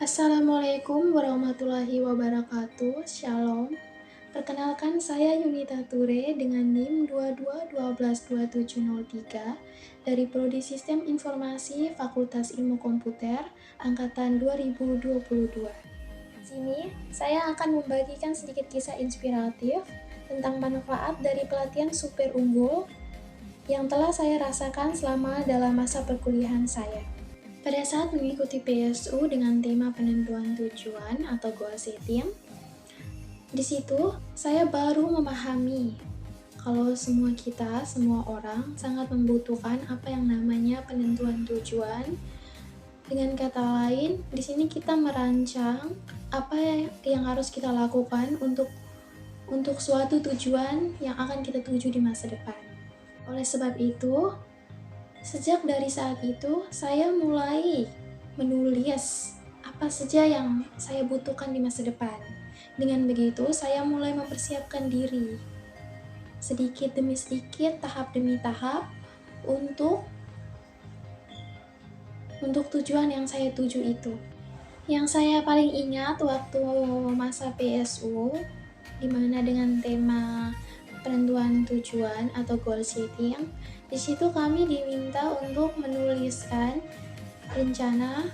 Assalamualaikum warahmatullahi wabarakatuh. Shalom. Perkenalkan, saya Yunita Ture dengan NIM 22122703 dari Prodi Sistem Informasi Fakultas Ilmu Komputer angkatan 2022. Di sini saya akan membagikan sedikit kisah inspiratif tentang manfaat dari pelatihan super unggul yang telah saya rasakan selama dalam masa perkuliahan saya. Pada saat mengikuti PSU dengan tema penentuan tujuan atau goal setting, di situ saya baru memahami kalau semua orang sangat membutuhkan apa yang namanya penentuan tujuan. Dengan kata lain, di sini kita merancang apa yang harus kita lakukan untuk suatu tujuan yang akan kita tuju di masa depan. Oleh sebab itu, sejak dari saat itu, saya mulai menulis apa saja yang saya butuhkan di masa depan. Dengan begitu, saya mulai mempersiapkan diri sedikit demi sedikit, tahap demi tahap untuk tujuan yang saya tuju itu. Yang saya paling ingat waktu masa PSU, dimana dengan tema penentuan tujuan atau goal setting, di situ kami diminta untuk menuliskan rencana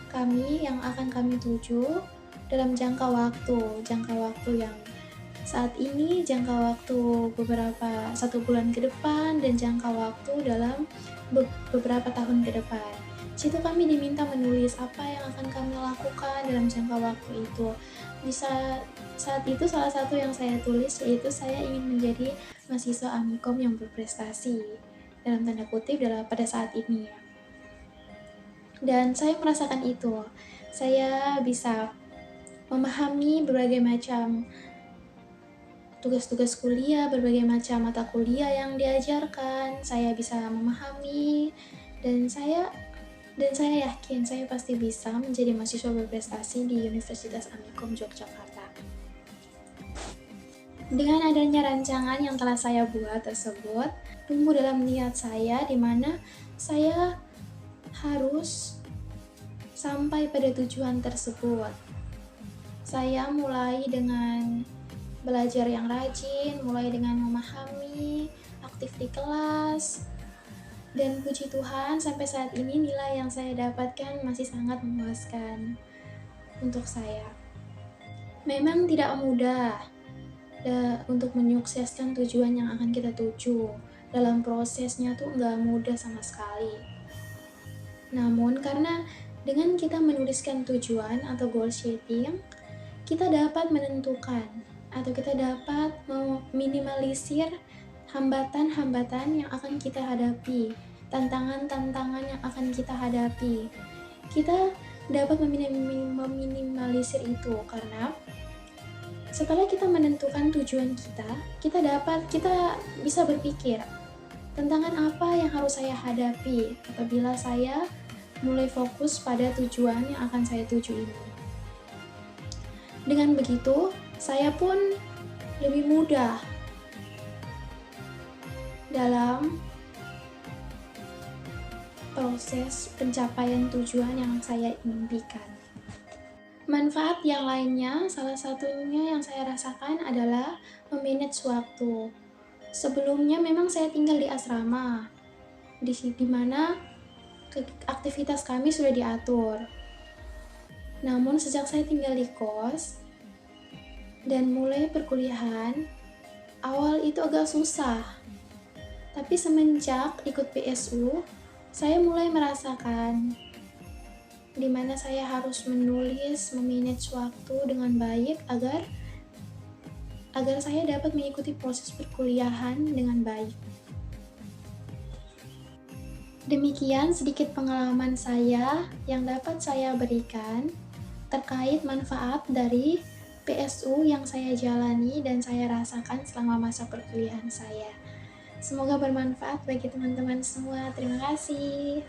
kami yang akan kami tuju dalam jangka waktu yang saat ini, jangka waktu satu bulan ke depan, dan jangka waktu dalam beberapa tahun ke depan. Di situ kami diminta menulis apa yang akan kami lakukan dalam jangka waktu itu. Saat itu salah satu yang saya tulis yaitu saya ingin menjadi mahasiswa Amikom yang berprestasi dalam tanda kutip pada saat ini. Dan saya merasakan itu. Saya bisa memahami berbagai macam tugas-tugas kuliah, berbagai macam mata kuliah yang diajarkan. Saya bisa memahami dan saya yakin saya pasti bisa menjadi mahasiswa berprestasi di Universitas Amikom Yogyakarta. Dengan adanya rancangan yang telah saya buat tersebut, tumbuh dalam niat saya di mana saya harus sampai pada tujuan tersebut. Saya mulai dengan belajar yang rajin, mulai dengan memahami, aktif di kelas, dan puji Tuhan sampai saat ini nilai yang saya dapatkan masih sangat memuaskan untuk saya. Memang tidak mudah untuk menyukseskan tujuan yang akan kita tuju. Dalam prosesnya tuh nggak mudah sama sekali. Namun karena dengan kita menuliskan tujuan atau goal setting, kita dapat menentukan atau kita dapat meminimalisir hambatan-hambatan yang akan kita hadapi, tantangan-tantangan yang akan kita hadapi. Kita dapat meminimalisir itu karena setelah kita menentukan tujuan kita bisa berpikir, tantangan apa yang harus saya hadapi apabila saya mulai fokus pada tujuan yang akan saya tuju ini. Dengan begitu, saya pun lebih mudah dalam proses pencapaian tujuan yang saya impikan. Manfaat yang lainnya, salah satunya yang saya rasakan adalah memanage waktu. Sebelumnya memang saya tinggal di asrama, di mana aktivitas kami sudah diatur. Namun sejak saya tinggal di kos dan mulai perkuliahan, awal itu agak susah. Tapi semenjak ikut PSU, saya mulai merasakan di mana saya harus menulis, memanage waktu dengan baik agar saya dapat mengikuti proses perkuliahan dengan baik. Demikian sedikit pengalaman saya yang dapat saya berikan terkait manfaat dari PSU yang saya jalani dan saya rasakan selama masa perkuliahan saya. Semoga bermanfaat bagi teman-teman semua. Terima kasih.